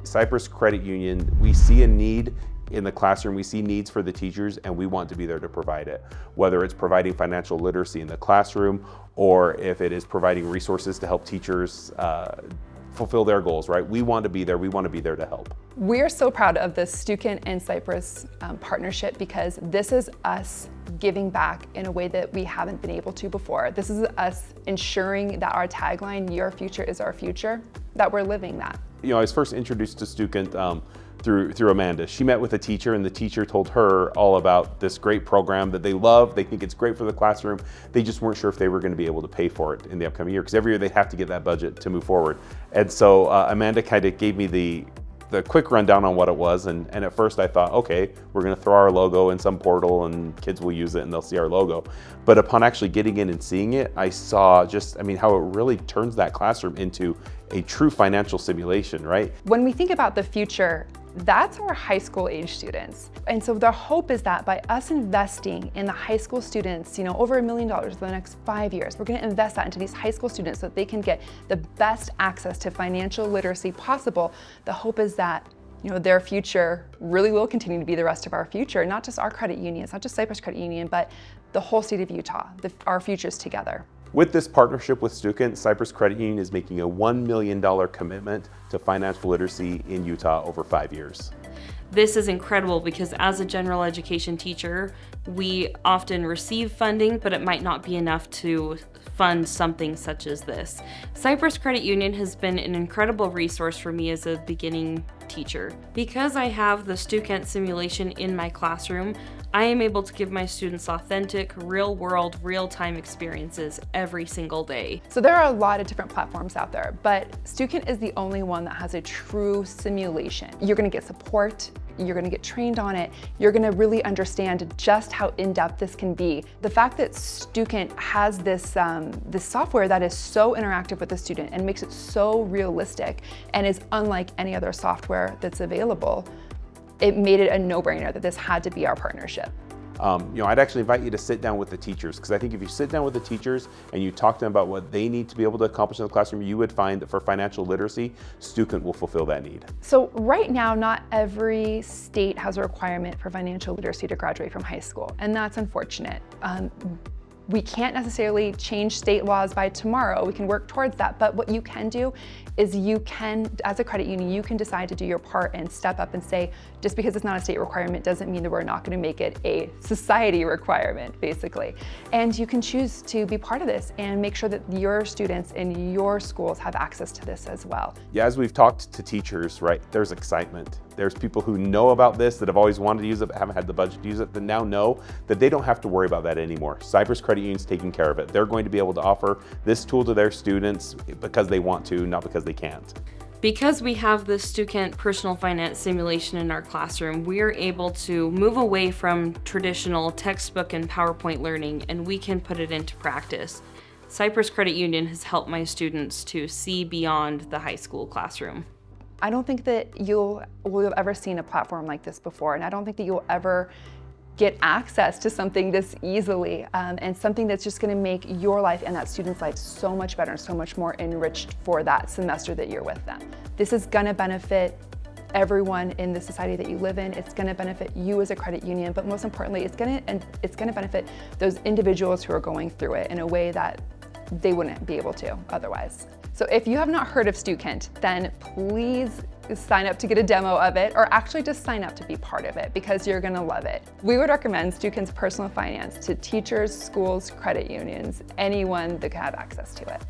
Cyprus Credit Union, we see a need in the classroom, we see needs for the teachers, and we want to be there to provide it. Whether it's providing financial literacy in the classroom, or if it is providing resources to help teachers fulfill their goals, right? We want to be there, we want to be there to help. We're so proud of the Stukent and Cyprus partnership, because this is us giving back in a way that we haven't been able to before. This is us ensuring that our tagline, "Your future is our future," that we're living that. You know, I was first introduced to Stukent through Amanda. She met with a teacher, and the teacher told her all about this great program that they love. They think it's great for the classroom. They just weren't sure if they were going to be able to pay for it in the upcoming year, because every year they have to get that budget to move forward. And so Amanda kind of gave me the quick rundown on what it was, and at first I thought, okay, we're going to throw our logo in some portal and kids will use it and they'll see our logo. But upon actually getting in and seeing it, I saw how it really turns that classroom into a true financial simulation, right? When we think about the future, that's our high school age students. And so the hope is that by us investing in the high school students, over $1 million for the next 5 years, we're going to invest that into these high school students so that they can get the best access to financial literacy possible. The hope is that their future really will continue to be the rest of our future, not just our credit unions, not just Cyprus Credit Union, but the whole state of Utah, our futures together. With this partnership with Stukent, Cyprus Credit Union is making a $1 million commitment to financial literacy in Utah over 5 years. This is incredible because as a general education teacher, we often receive funding, but it might not be enough to fund something such as this. Cyprus Credit Union has been an incredible resource for me as a beginning teacher. Because I have the Stukent simulation in my classroom, I am able to give my students authentic, real-world, real-time experiences every single day. So there are a lot of different platforms out there, but Stukent is the only one that has a true simulation. You're going to get support, you're going to get trained on it, you're going to really understand just how in-depth this can be. The fact that Stukent has this software that is so interactive with the student and makes it so realistic and is unlike any other software that's available, it made it a no-brainer that this had to be our partnership. I'd actually invite you to sit down with the teachers, because I think if you sit down with the teachers and you talk to them about what they need to be able to accomplish in the classroom, you would find that for financial literacy, Stukent will fulfill that need. So right now, not every state has a requirement for financial literacy to graduate from high school, and that's unfortunate. We can't necessarily change state laws by tomorrow. We can work towards that, but what you can do is you can, as a credit union, you can decide to do your part and step up and say, just because it's not a state requirement doesn't mean that we're not going to make it a society requirement, basically. And you can choose to be part of this and make sure that your students in your schools have access to this as well. Yeah, as we've talked to teachers, right, there's excitement. There's people who know about this, that have always wanted to use it, but haven't had the budget to use it, that now know that they don't have to worry about that anymore. Cyprus Credit Union's taking care of it. They're going to be able to offer this tool to their students because they want to, not because they can't. Because we have the Stukent personal finance simulation in our classroom, we are able to move away from traditional textbook and PowerPoint learning, and we can put it into practice. Cyprus Credit Union has helped my students to see beyond the high school classroom. I don't think that you'll have ever seen a platform like this before, and I don't think that you'll ever get access to something this easily, and something that's just going to make your life and that student's life so much better and so much more enriched for that semester that you're with them. This is going to benefit everyone in the society that you live in. It's going to benefit you as a credit union, but most importantly, it's going to benefit those individuals who are going through it in a way that they wouldn't be able to otherwise. So if you have not heard of Stukent, then please sign up to get a demo of it, or actually just sign up to be part of it, because you're gonna love it. We would recommend Stukent's personal finance to teachers, schools, credit unions, anyone that could have access to it.